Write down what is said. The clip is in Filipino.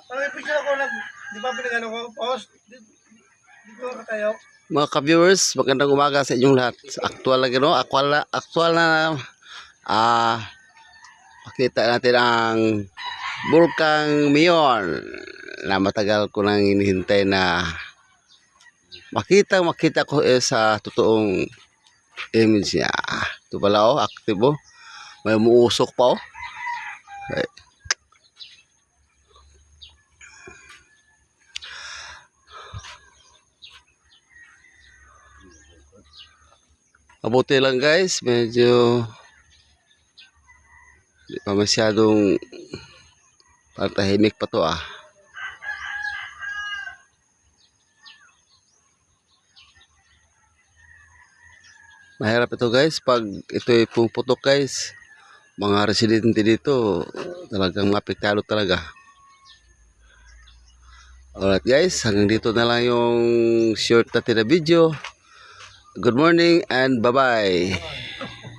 Parang may picture ako di ba pinagano ko, post, dito ka tayo. Mga ka-viewers, magandang umaga sa inyong lahat. Actual lagi no, actual na pakita natin ang Bulkang Mayon na matagal ko nang hinihintay na makita ko sa totoong image niya. Ito pala active may umuusok pa Ay. Mabuti lang guys, medyo di pa masyadong tahimik pa to Mahirap ito guys pag ito'y pumuputok guys. Mga residente dito talagang mapektado talaga. Alright guys, hanggang dito na lang yung short natin na video. Good morning and bye bye.